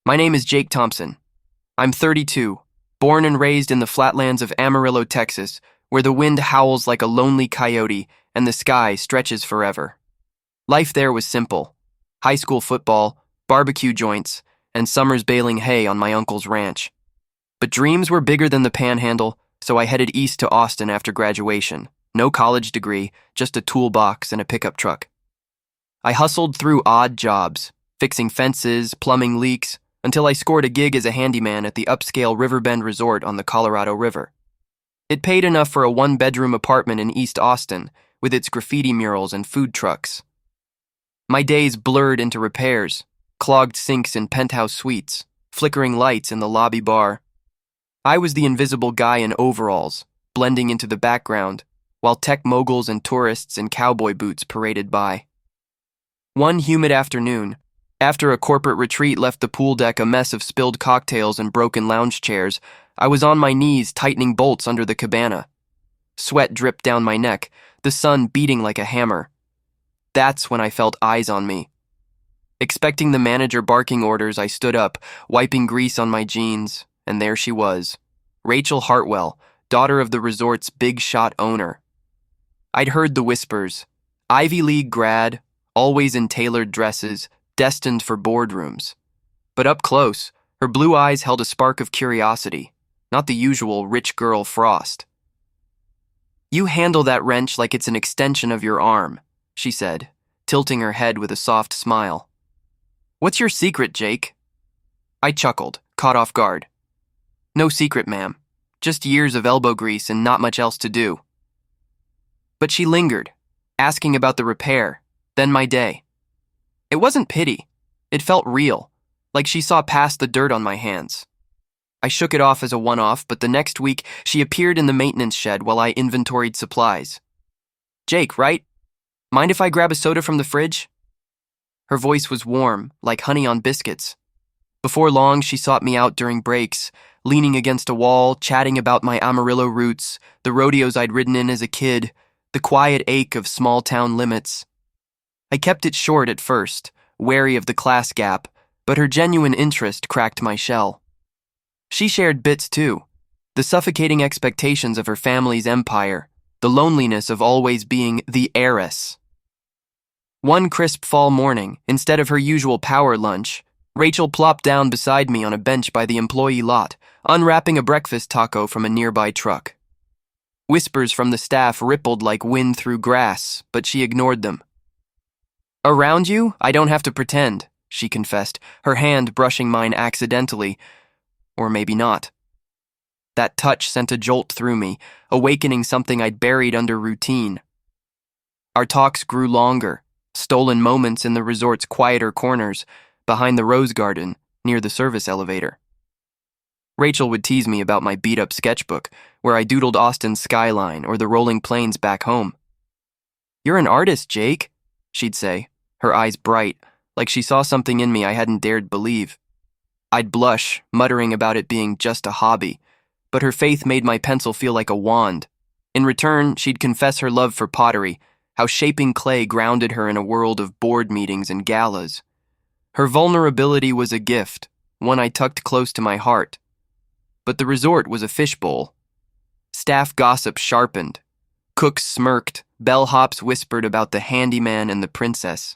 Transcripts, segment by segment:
My name is Jake Thompson. I'm 32, born and raised in the flatlands of Amarillo, Texas, where the wind howls like a lonely coyote and the sky stretches forever. Life there was simple: high school football, barbecue joints, and summers baling hay on my uncle's ranch. But dreams were bigger than the Panhandle, so I headed east to Austin after graduation. No college degree, just a toolbox and a pickup truck. I hustled through odd jobs, fixing fences, plumbing leaks, until I scored a gig as a handyman at the upscale Riverbend Resort on the Colorado River. It paid enough for a one-bedroom apartment in East Austin, with its graffiti murals and food trucks. My days blurred into repairs, clogged sinks in penthouse suites, flickering lights in the lobby bar. I was the invisible guy in overalls, blending into the background, while tech moguls and tourists in cowboy boots paraded by. One humid afternoon, after a corporate retreat left the pool deck a mess of spilled cocktails and broken lounge chairs, I was on my knees tightening bolts under the cabana. Sweat dripped down my neck, the sun beating like a hammer. That's when I felt eyes on me. Expecting the manager barking orders, I stood up, wiping grease on my jeans, and there she was, Rachel Hartwell, daughter of the resort's big shot owner. I'd heard the whispers: Ivy League grad, always in tailored dresses, destined for boardrooms. But up close, her blue eyes held a spark of curiosity, not the usual rich girl frost. "You handle that wrench like it's an extension of your arm," she said, tilting her head with a soft smile. "What's your secret, Jake?" I chuckled, caught off guard. "No secret, ma'am. Just years of elbow grease and not much else to do." But she lingered, asking about the repair, then my day. It wasn't pity. It felt real, like she saw past the dirt on my hands. I shook it off as a one-off, but the next week she appeared in the maintenance shed while I inventoried supplies. "Jake, right? Mind if I grab a soda from the fridge?" Her voice was warm, like honey on biscuits. Before long, she sought me out during breaks, leaning against a wall, chatting about my Amarillo roots, the rodeos I'd ridden in as a kid, the quiet ache of small-town limits. I kept it short at first, wary of the class gap, but her genuine interest cracked my shell. She shared bits too: the suffocating expectations of her family's empire, the loneliness of always being the heiress. One crisp fall morning, instead of her usual power lunch, Rachel plopped down beside me on a bench by the employee lot, unwrapping a breakfast taco from a nearby truck. Whispers from the staff rippled like wind through grass, but she ignored them. "Around you, I don't have to pretend," she confessed, her hand brushing mine accidentally, or maybe not. That touch sent a jolt through me, awakening something I'd buried under routine. Our talks grew longer, stolen moments in the resort's quieter corners, behind the rose garden, near the service elevator. Rachel would tease me about my beat-up sketchbook, where I doodled Austin's skyline or the rolling plains back home. "You're an artist, Jake," she'd say, her eyes bright, like she saw something in me I hadn't dared believe. I'd blush, muttering about it being just a hobby, but her faith made my pencil feel like a wand. In return, she'd confess her love for pottery, how shaping clay grounded her in a world of board meetings and galas. Her vulnerability was a gift, one I tucked close to my heart. But the resort was a fishbowl. Staff gossip sharpened. Cooks smirked, bellhops whispered about the handyman and the princess.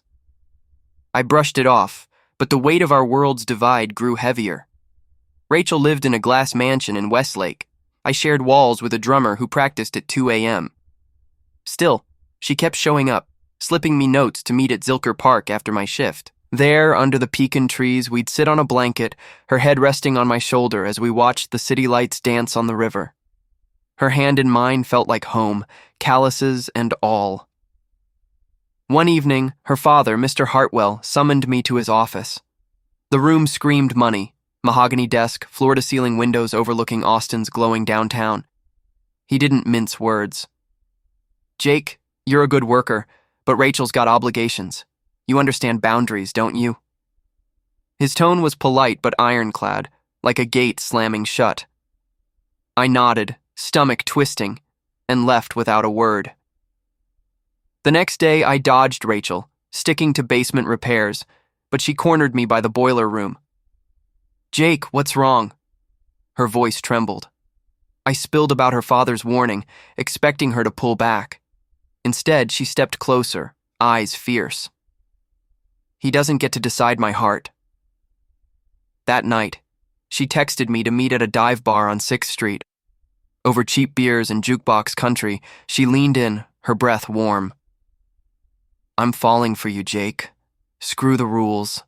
I brushed it off, but the weight of our world's divide grew heavier. Rachel lived in a glass mansion in Westlake. I shared walls with a drummer who practiced at 2 a.m. Still, she kept showing up, slipping me notes to meet at Zilker Park after my shift. There, under the pecan trees, we'd sit on a blanket, her head resting on my shoulder as we watched the city lights dance on the river. Her hand in mine felt like home, calluses and all. One evening, her father, Mr. Hartwell, summoned me to his office. The room screamed money: mahogany desk, floor-to-ceiling windows overlooking Austin's glowing downtown. He didn't mince words. "Jake, you're a good worker, but Rachel's got obligations. You understand boundaries, don't you?" His tone was polite but ironclad, like a gate slamming shut. I nodded, stomach twisting, and left without a word. The next day, I dodged Rachel, sticking to basement repairs, but she cornered me by the boiler room. Jake, what's wrong? Her voice trembled. I spilled about her father's warning, expecting her to pull back. Instead, she stepped closer, eyes fierce. He doesn't get to decide my heart. That night, she texted me to meet at a dive bar on 6th Street. Over cheap beers and jukebox country, she leaned in, her breath warm. I'm falling for you, Jake. Screw the rules.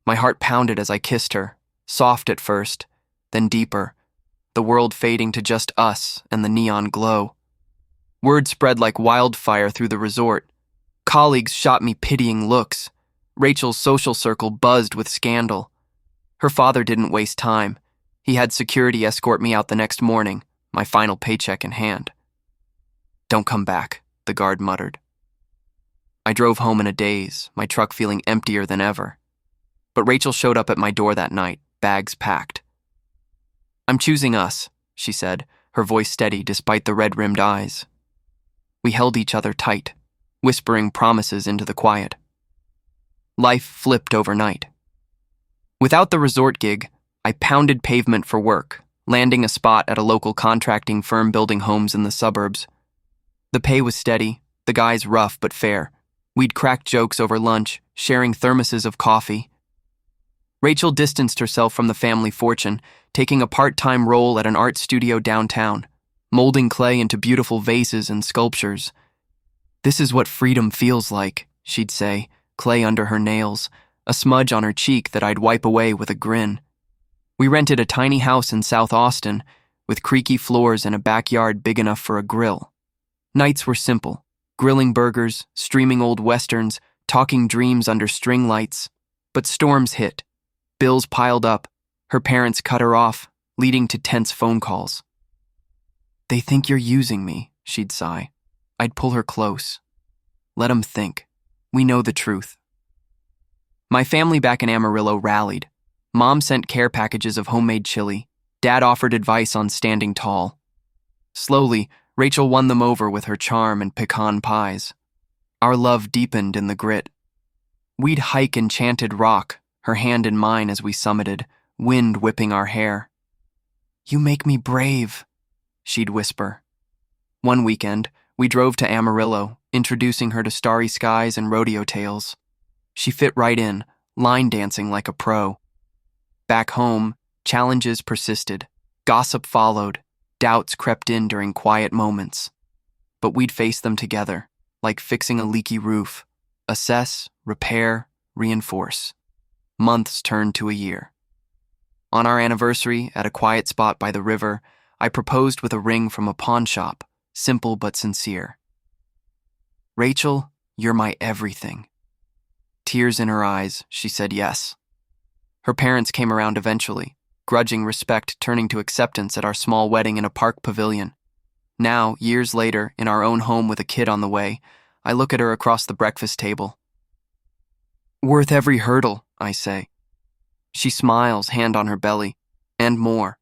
My heart pounded as I kissed her, soft at first, then deeper, the world fading to just us and the neon glow. Word spread like wildfire through the resort. Colleagues shot me pitying looks. Rachel's social circle buzzed with scandal. Her father didn't waste time. He had security escort me out the next morning, my final paycheck in hand. Don't come back, the guard muttered. I drove home in a daze, my truck feeling emptier than ever. But Rachel showed up at my door that night, bags packed. I'm choosing us, she said, her voice steady despite the red-rimmed eyes. We held each other tight, whispering promises into the quiet. Life flipped overnight. Without the resort gig, I pounded pavement for work, landing a spot at a local contracting firm building homes in the suburbs. The pay was steady, the guys rough but fair. We'd crack jokes over lunch, sharing thermoses of coffee. Rachel distanced herself from the family fortune, taking a part-time role at an art studio downtown, molding clay into beautiful vases and sculptures. This is what freedom feels like, she'd say, clay under her nails, a smudge on her cheek that I'd wipe away with a grin. We rented a tiny house in South Austin, with creaky floors and a backyard big enough for a grill. Nights were simple, grilling burgers, streaming old westerns, talking dreams under string lights. But storms hit. Bills piled up. Her parents cut her off, leading to tense phone calls. They think you're using me, she'd sigh. I'd pull her close. Let 'em think. We know the truth. My family back in Amarillo rallied. Mom sent care packages of homemade chili. Dad offered advice on standing tall. Slowly, Rachel won them over with her charm and pecan pies. Our love deepened in the grit. We'd hike enchanted rock, her hand in mine as we summited, wind whipping our hair. You make me brave, she'd whisper. One weekend, we drove to Amarillo, introducing her to starry skies and rodeo tales. She fit right in, line dancing like a pro. Back home, challenges persisted. Gossip followed. Doubts crept in during quiet moments. But we'd face them together, like fixing a leaky roof. Assess, repair, reinforce. Months turned to a year. On our anniversary, at a quiet spot by the river, I proposed with a ring from a pawn shop, simple but sincere. Rachel, you're my everything. Tears in her eyes, she said yes. Her parents came around eventually, grudging respect turning to acceptance at our small wedding in a park pavilion. Now, years later, in our own home with a kid on the way, I look at her across the breakfast table. Worth every hurdle, I say. She smiles, hand on her belly, and more.